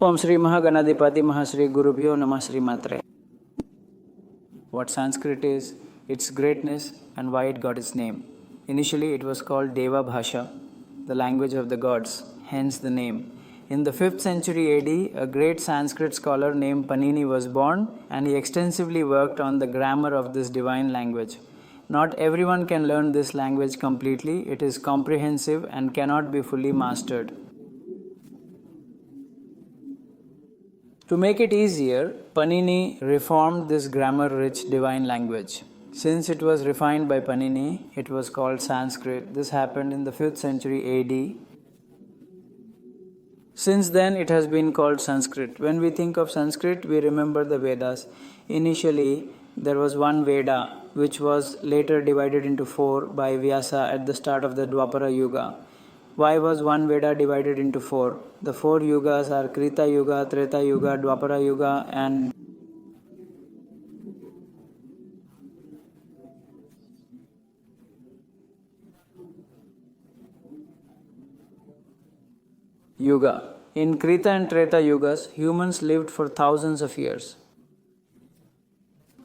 Om Sri Mahaganadipati Mahasri Gurubhyo Namah Sri Matre. What Sanskrit is, its greatness, and why it got its name. Initially, it was called Deva Bhasha, the language of the gods, hence the name. In the 5th century AD, a great Sanskrit scholar named Panini was born, and he extensively worked on the grammar of this divine language. Not everyone can learn this language completely. It is comprehensive and cannot be fully mastered. To make it easier, Panini reformed this grammar-rich divine language. Since it was refined by Panini, it was called Sanskrit. This happened in the 5th century AD. Since then, it has been called Sanskrit. When we think of Sanskrit, we remember the Vedas. Initially, there was one Veda, which was later divided into 4 by Vyasa at the start of the Dwapara Yuga. Why was one Veda divided into 4? The 4 yugas are Krita Yuga, Treta Yuga, Dwapara Yuga, and Yuga. In Krita and Treta Yugas, humans lived for thousands of years.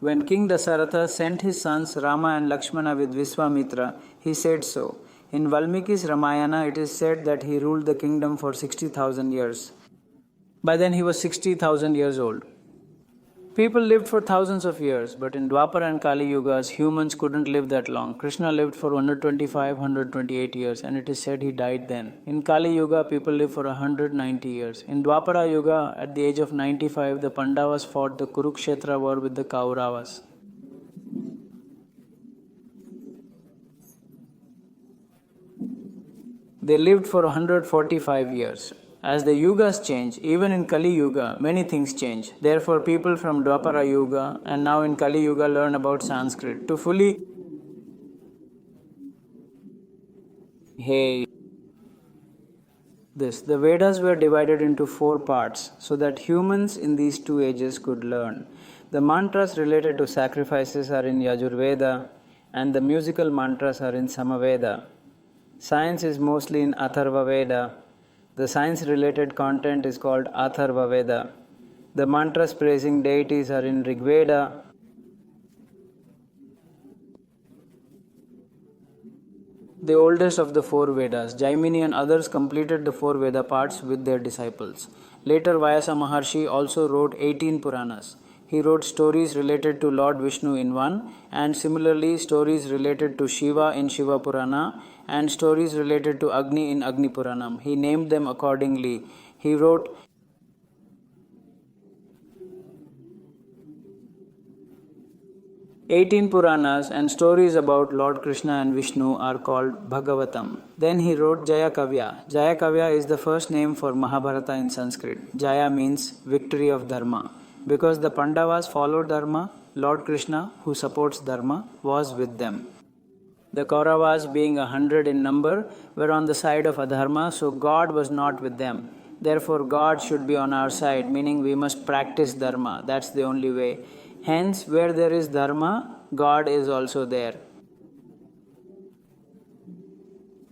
When King Dasaratha sent his sons Rama and Lakshmana with Viswamitra, he said so. In Valmiki's Ramayana, it is said that he ruled the kingdom for 60,000 years. By then, he was 60,000 years old. People lived for thousands of years, but in Dwapara and Kali Yugas, humans couldn't live that long. Krishna lived for 125, 128 years, and it is said he died then. In Kali Yuga, people lived for 190 years. In Dwapara Yuga, at the age of 95, the Pandavas fought the Kurukshetra war with the Kauravas. They lived for 145 years. As the yugas change, even in Kali Yuga, many things change. Therefore, people from Dwapara Yuga and now in Kali Yuga learn about Sanskrit. To fully the Vedas were divided into 4 parts so that humans in these 2 ages could learn. The mantras related to sacrifices are in Yajurveda and the musical mantras are in Samaveda. Science is mostly in Atharva Veda. The science-related content is called Atharva Veda. The mantras praising deities are in Rig Veda. The oldest of the 4 Vedas, Jaimini and others completed the 4 Veda parts with their disciples. Later, Vyasa Maharshi also wrote 18 Puranas. He wrote stories related to Lord Vishnu in one, and similarly stories related to Shiva in Shiva Purana, and stories related to Agni in Agni Puranam. He named them accordingly. He wrote 18 Puranas, and stories about Lord Krishna and Vishnu are called Bhagavatam. Then he wrote Jaya Kavya. Jaya Kavya is the first name for Mahabharata in Sanskrit. Jaya means victory of Dharma. Because the Pandavas followed Dharma, Lord Krishna, who supports Dharma, was with them. The Kauravas, being 100 in number, were on the side of Adharma, so God was not with them. Therefore, God should be on our side, meaning we must practice Dharma. That's the only way. Hence, where there is Dharma, God is also there.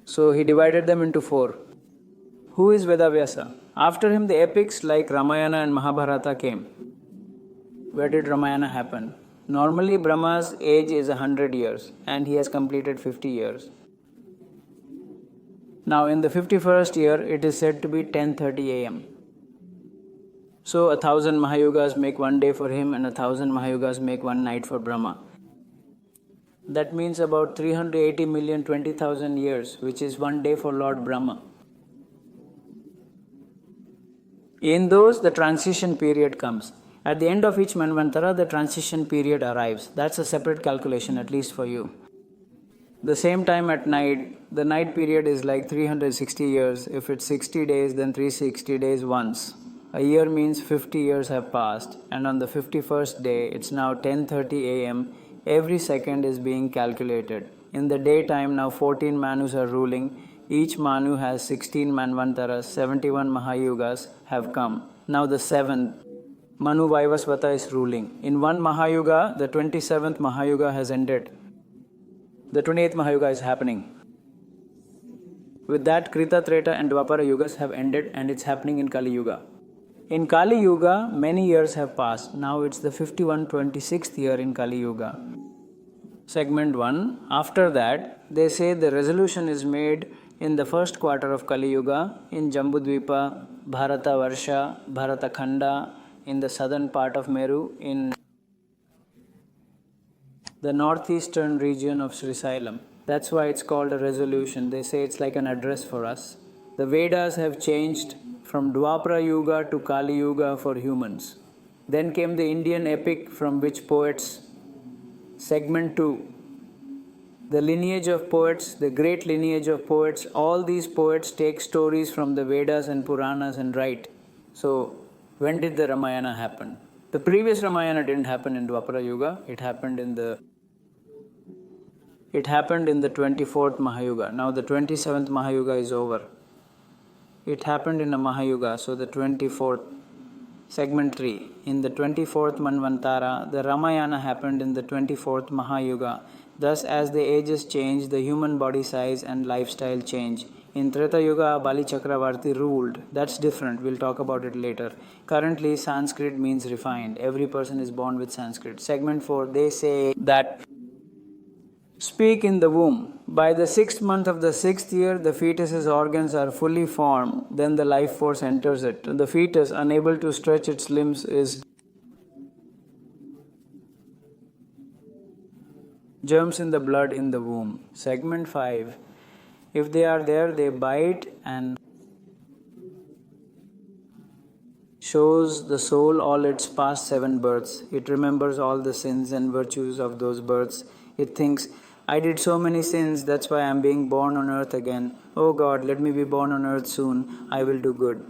So he divided them into 4. Who is Vedavyasa? After him, the epics like Ramayana and Mahabharata came. Where did Ramayana happen? Normally, Brahma's age is 100 years and he has completed 50 years. Now, in the 51st year, it is said to be 10:30 a.m. So, 1,000 Mahayugas make one day for him and 1,000 Mahayugas make one night for Brahma. That means about 380,020,000 years, which is one day for Lord Brahma. In those, the transition period comes. At the end of each Manvantara, the transition period arrives. That's a separate calculation, at least for you. The same time at night, the night period is like 360 years. If it's 60 days, then 360 days once. A year means 50 years have passed, and on the 51st day, it's now 10:30 a.m. Every second is being calculated. In the daytime, now 14 Manus are ruling. Each Manu has 16 Manvantaras, 71 Mahayugas have come. Now the 7th, Manu Vaivasvata is ruling. In one Mahayuga, the 27th Mahayuga has ended. The 28th Mahayuga is happening. With that, Krita, Treta and Dwapara Yugas have ended and it's happening in Kali Yuga. In Kali Yuga, many years have passed. Now it's the 5126th year in Kali Yuga. Segment 1. After that, they say the resolution is made in the first quarter of Kali Yuga in Jambudvipa, Bharata Varsha, Bharata Khanda, in the southern part of Meru, in the northeastern region of Srisailam. That's why it's called a resolution. They say it's like an address for us. The Vedas have changed from Dwapara Yuga to Kali Yuga for humans. Then came the Indian epic from which poets. Segment 2. The lineage of poets, the great lineage of poets, all these poets take stories from the Vedas and Puranas and write. So, when did the Ramayana happen? The previous Ramayana didn't happen in Dwapara Yuga. It happened in the 24th Mahayuga. Now the 27th Mahayuga is over. It happened in a Mahayuga, so the 24th. Segment 3. In the 24th Manvantara, the Ramayana happened in the 24th Mahayuga. Thus, as the ages change, the human body size and lifestyle change. In Treta Yuga, Bali Chakravarti ruled. That's different. We'll talk about it later. Currently, Sanskrit means refined. Every person is born with Sanskrit. Segment 4. They say that speak in the womb. By the 6th month of the 6th year, the fetus's organs are fully formed. Then the life force enters it. The fetus, unable to stretch its limbs, is germs in the blood in the womb. Segment 5. If they are there, they bite and shows the soul all its past 7 births. It remembers all the sins and virtues of those births. It thinks, I did so many sins, that's why I am being born on earth again. Oh God, let me be born on earth soon. I will do good.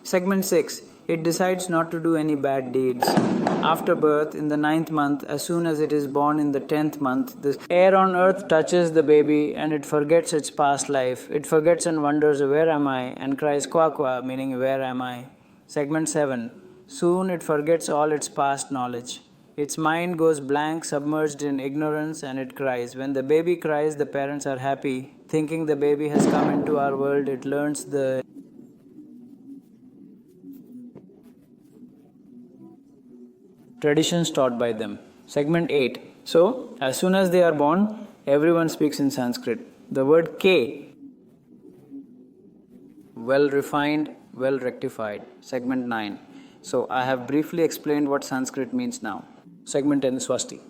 Segment 6. It decides not to do any bad deeds. After birth, in the 9th month, as soon as it is born in the 10th month, the air on earth touches the baby and it forgets its past life. It forgets and wonders, where am I? And cries, Kwa Kwa, meaning where am I? Segment 7. Soon it forgets all its past knowledge. Its mind goes blank, submerged in ignorance, and it cries. When the baby cries, the parents are happy. Thinking the baby has come into our world, it learns the traditions taught by them. Segment 8. So, as soon as they are born, everyone speaks in Sanskrit. The word K, well refined, well rectified. Segment 9. So, I have briefly explained what Sanskrit means now. Segment 10 is Swasti.